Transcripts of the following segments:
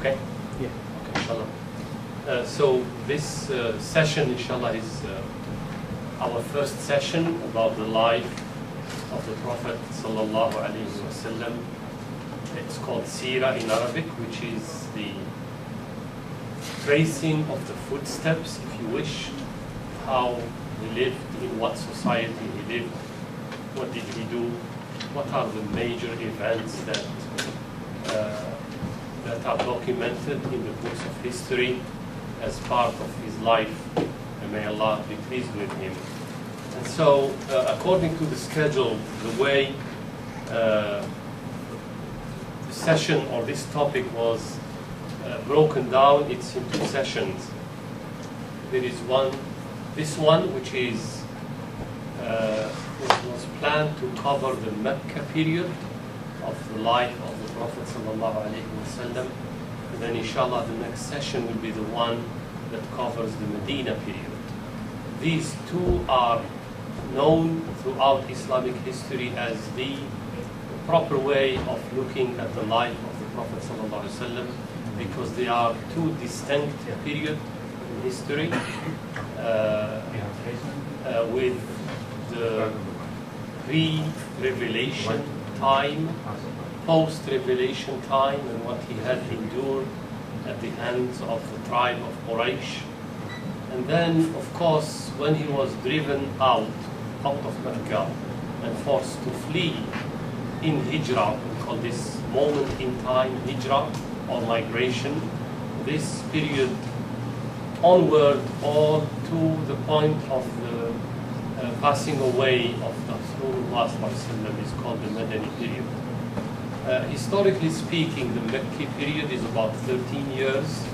Okay? Yeah. Okay, inshallah. So this session, inshallah, is our first session about the life of the Prophet sallallahu alaihi wasallam. It's called Seerah in Arabic, which is the tracing of the footsteps, if you wish, how he lived, in what society he lived, what did he do, what are the major events that are documented in the books of history as part of his life, and may Allah be pleased with him. And so, according to the schedule, the way the session or this topic was broken down, it's in two sessions. There is this one, which is was planned to cover the Makkah period of the life of the Prophet sallallahu alaihi wasallam. And then, inshallah, the next session will be the one that covers the Medina period. These two are known throughout Islamic history as the proper way of looking at the life of the Prophet sallallahu alaihi wasallam, because they are two distinct periods in history, with the pre-revelation time, post-revelation time, and what he had endured at the hands of the tribe of Quraysh. And then, of course, when he was driven out of Makkah and forced to flee in Hijrah, we call this moment in time Hijrah or migration, this period onward all to the point of the passing away of the Rasulullah is called the Madani period. Historically speaking, the Mecca period is about 13 years.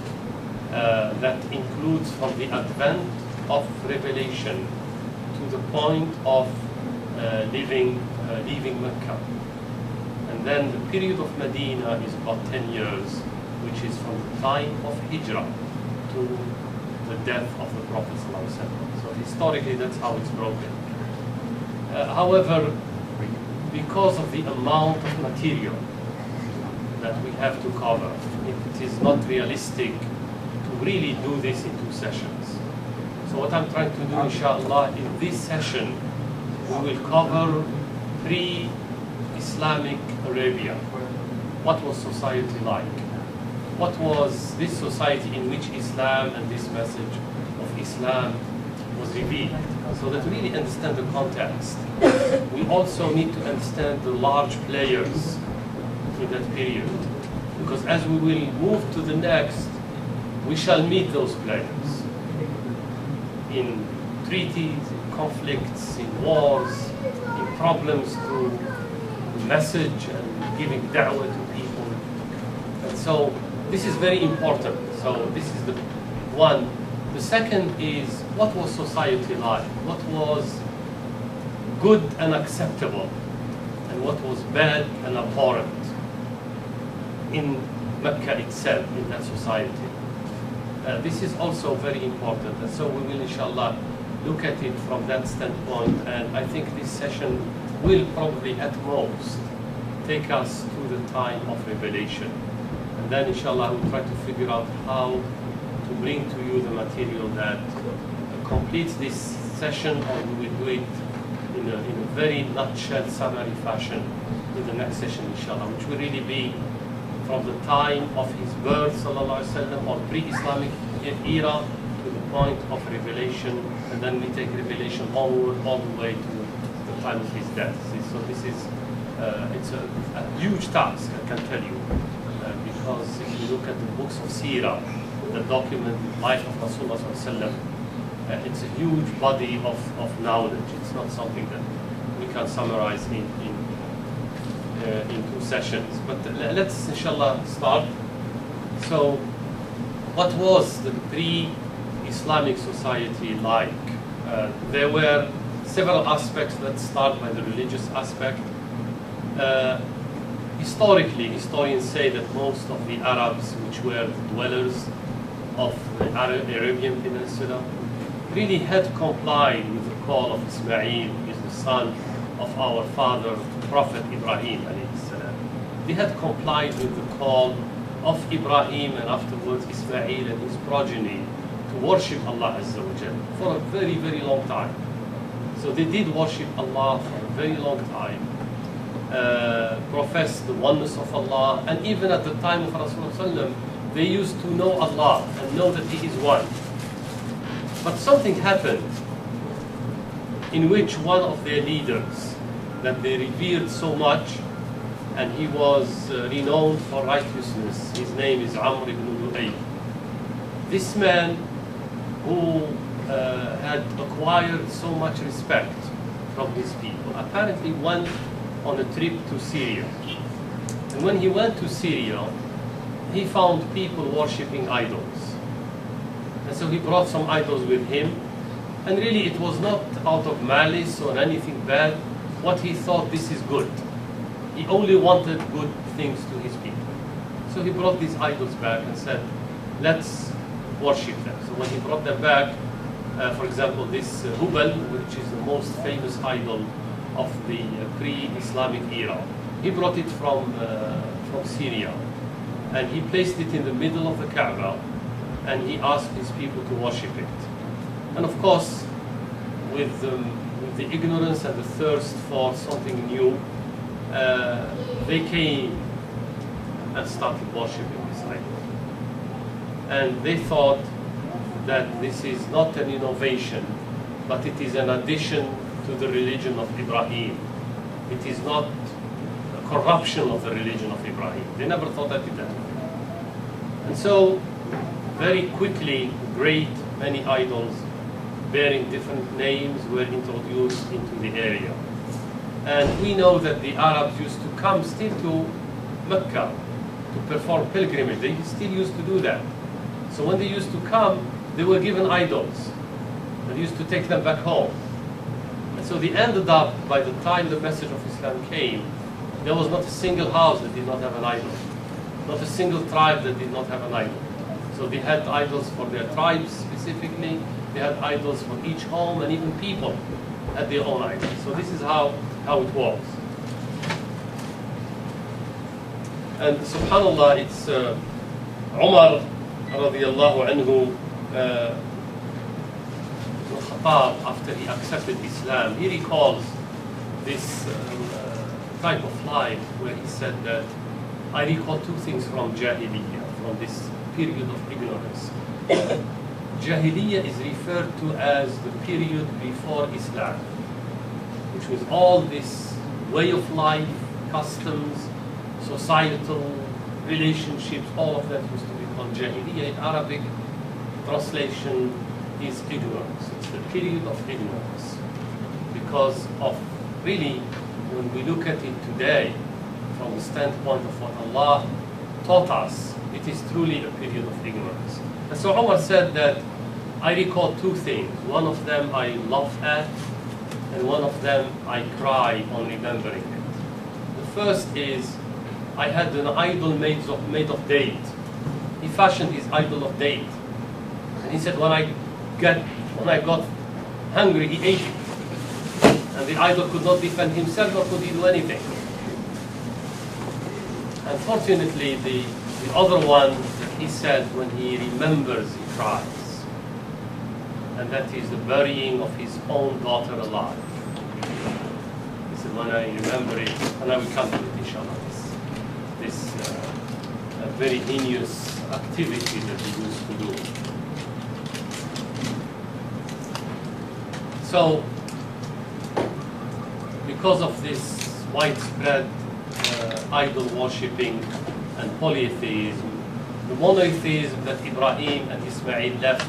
That includes from the advent of revelation to the point of leaving Mecca. And then the period of Medina is about 10 years, which is from the time of Hijrah to the death of the Prophet ﷺ. So historically, that's how it's broken. However, because of the amount of material that we have to cover, it is not realistic to really do this in two sessions. So what I'm trying to do, inshallah, in this session, we will cover pre-Islamic Arabia. What was society like? What was this society in which Islam and this message of Islam was revealed? So that we really understand the context. We also need to understand the large players in that period, because as we will move to the next, we shall meet those players in treaties, in conflicts, in wars, in problems to the message and giving da'wah to people. And so this is very important. So this is the one. The second is, what was society like? What was good and acceptable? And what was bad and abhorrent in Mecca itself, in that society? This is also very important. And so we will, inshallah, look at it from that standpoint. And I think this session will probably, at most, take us to the time of revelation. And then, inshallah, we'll try to figure out how to bring to you the material that completes this session, or we will do it in a very nutshell, summary fashion in the next session, inshallah, which will really be from the time of his birth, sallallahu alaihi wasallam, or pre-Islamic era, to the point of revelation, and then we take revelation onward all the way to the time of his death. So this is it's a huge task, I can tell you, because if you look at the books of Seerah that document the life of Rasulullah sallallahu alaihi wasallam, it's a huge body of knowledge. It's not something that we can summarize in two sessions. But let's, inshallah, start. So, what was the pre-Islamic society like? There were several aspects. Let's start by the religious aspect. Historically, historians say that most of the Arabs, which were the dwellers of the Arabian Peninsula, really had complied with the call of Ismail, who is the son of our father, Prophet Ibrahim alayhi salam. They had complied with the call of Ibrahim and afterwards Ismail and his progeny to worship Allah Azza wa Jal for a very, very long time. So they did worship Allah for a very long time, profess the oneness of Allah, and even at the time of Rasulullah they used to know Allah and know that He is one. But something happened in which one of their leaders that they revered so much, and he was renowned for righteousness, his name is Amr ibn Lu'ay. This man who had acquired so much respect from his people apparently went on a trip to Syria. And when he went to Syria, he found people worshipping idols. And so he brought some idols with him. And really it was not out of malice or anything bad. What he thought, this is good. He only wanted good things to his people. So he brought these idols back and said, let's worship them. So when he brought them back, for example, this Hubal, which is the most famous idol of the pre-Islamic era, he brought it from Syria. And he placed it in the middle of the Kaaba, and he asked his people to worship it. And of course, with the ignorance and the thirst for something new, they came and started worshipping this idol. And they thought that this is not an innovation, but it is an addition to the religion of Ibrahim. It is not a corruption of the religion of Ibrahim. They never thought that it that way. And so, very quickly, many idols bearing different names were introduced into the area. And we know that the Arabs used to come still to Makkah to perform pilgrimage. They still used to do that. So when they used to come, they were given idols. They used to take them back home. And so they ended up, by the time the message of Islam came, there was not a single house that did not have an idol. Not a single tribe that did not have an idol. So they had idols for their tribes specifically. They had idols for each home, and even people had their own idols. So this is how it was. And subhanAllah, it's Umar radiallahu anhu, Khattab, after he accepted Islam, he recalls this type of life where he said that, I recall two things from Jahiliyyah, from this period of ignorance. Jahiliyyah is referred to as the period before Islam, which was all this way of life, customs, societal relationships, all of that used to be called Jahiliyyah. In Arabic, translation is ignorance. It's the period of ignorance. Because of, really, when we look at it today, from the standpoint of what Allah taught us, it is truly a period of ignorance. And so Umar said that, I recall two things. One of them I laugh at, and one of them I cry on remembering it. The first is, I had an idol made of date. He fashioned his idol of date. And he said when I got hungry, he ate it. And the idol could not defend himself, nor could he do anything. Unfortunately, the other one that he said when he remembers, he cries. And that is the burying of his own daughter alive. He said, when I remember it, and I will come to it, inshallah, this very heinous activity that he used to do. So, because of this widespread idol worshipping and polytheism, the monotheism that Ibrahim and Ismail left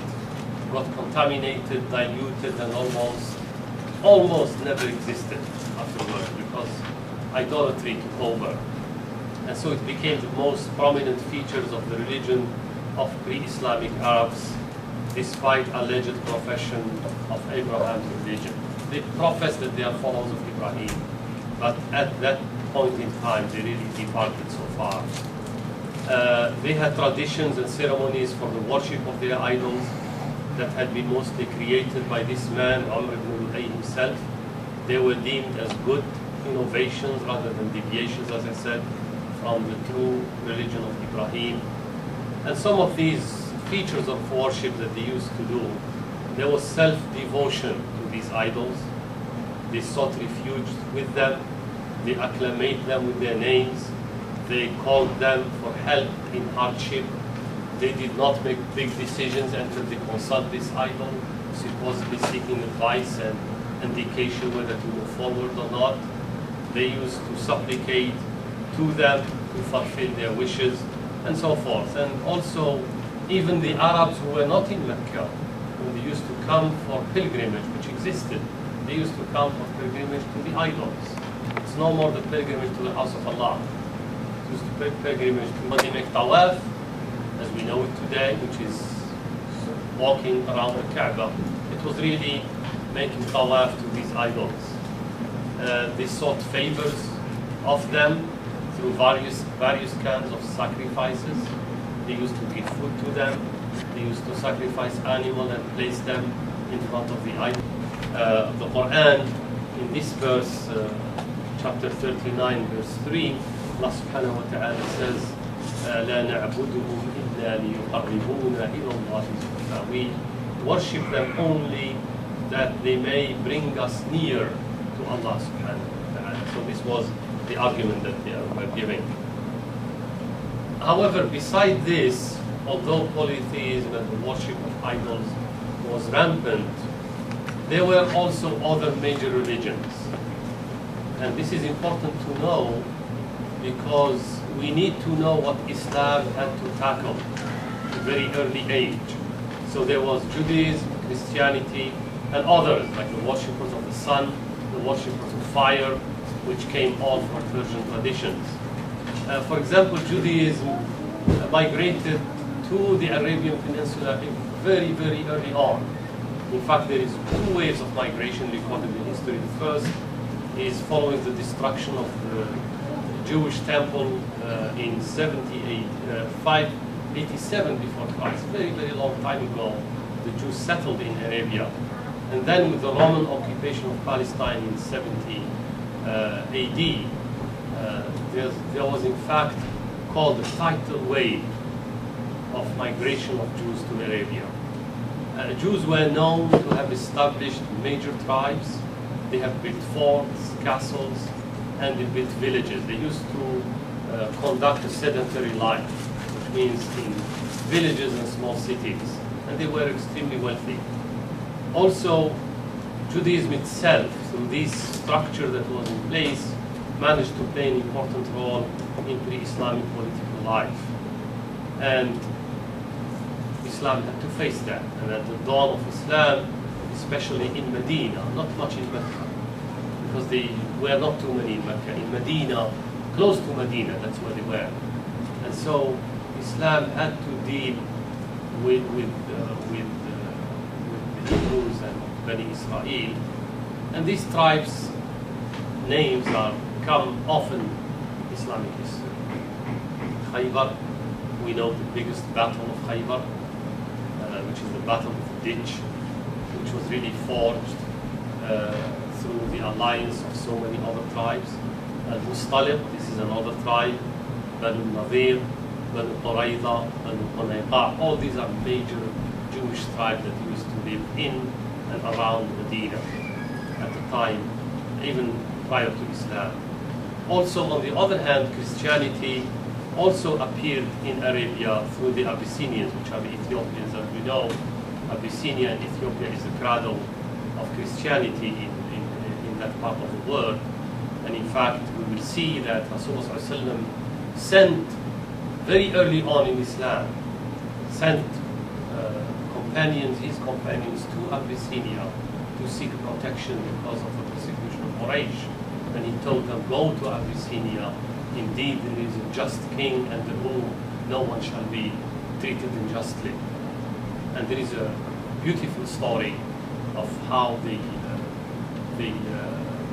got contaminated, diluted, and almost never existed afterwards, because idolatry took over. And so it became the most prominent features of the religion of pre-Islamic Arabs, despite alleged profession of Abraham's religion. They profess that they are followers of Ibrahim, but at that point in time, they really departed so far. They had traditions and ceremonies for the worship of their idols that had been mostly created by this man, Amr ibn Lu'ay himself. They were deemed as good innovations rather than deviations, as I said, from the true religion of Ibrahim. And some of these features of worship that they used to do, there was self-devotion to these idols. They sought refuge with them. They acclamate them with their names. They called them for help in hardship. They did not make big decisions until they consult this idol, supposedly seeking advice and indication whether to move forward or not. They used to supplicate to them to fulfill their wishes and so forth. And also, even the Arabs who were not in Mecca, when they used to come for pilgrimage, which existed, they used to come for pilgrimage to the idols. It's no more the pilgrimage to the house of Allah. It used to be pilgrimage to they make tawaf, as we know it today, which is walking around the Kaaba. It was really making tawaf to these idols. They sought favors of them through various kinds of sacrifices. They used to give food to them. They used to sacrifice animals and place them in front of the idol. The Quran, in this verse, chapter 39, verse 3, Allah subhanahu wa ta'ala says, لا نعبدهم إلا ليقربونا إلى الله زلفى. We worship them only that they may bring us near to Allah subhanahu wa ta'ala. So this was the argument that they were giving. However, beside this, although polytheism and the worship of idols was rampant, there were also other major religions. And this is important to know because we need to know what Islam had to tackle at a very early age. So there was Judaism, Christianity, and others, like the worshippers of the sun, the worshippers of fire, which came all from Persian traditions. For example, Judaism migrated to the Arabian Peninsula very, very early on. In fact, there is two waves of migration recorded in history. The first is following the destruction of the Jewish temple in 587 before Christ, very, very long time ago. The Jews settled in Arabia. And then with the Roman occupation of Palestine in 70 AD, there was in fact called the tidal wave of migration of Jews to Arabia. Jews were known to have established major tribes. They have built forts, castles, and they built villages. They used to conduct a sedentary life, which means in villages and small cities, and they were extremely wealthy. Also, Judaism itself, through this structure that was in place, managed to play an important role in pre-Islamic political life. And Islam had to face that. And at the dawn of Islam, especially in Medina, not much in Mecca, because they were not too many in Mecca. In Medina, close to Medina, that's where they were. And so Islam had to deal with the Hebrews and Bani Israel. And these tribes' names come often in Islamic history. Khaybar, we know the biggest battle of Khaybar, which is the battle of the ditch, which was really forged through the alliance of so many other tribes. Al-Mustalib, this is another tribe, Banu Nadir, Banu Qurayza, Banu Qunayqa. All these are major Jewish tribes that used to live in and around Medina at the time, even prior to Islam. Also, on the other hand, Christianity also appeared in Arabia through the Abyssinians, which are the Ethiopians. As we know, Abyssinia and Ethiopia is the cradle of Christianity in that part of the world. And in fact, we will see that Rasulullah sent very early on in Islam, sent his companions to Abyssinia to seek protection because of the persecution of Quraysh. And he told them, go to Abyssinia. Indeed, there is a just king under whom no one shall be treated unjustly. And there is a beautiful story of how they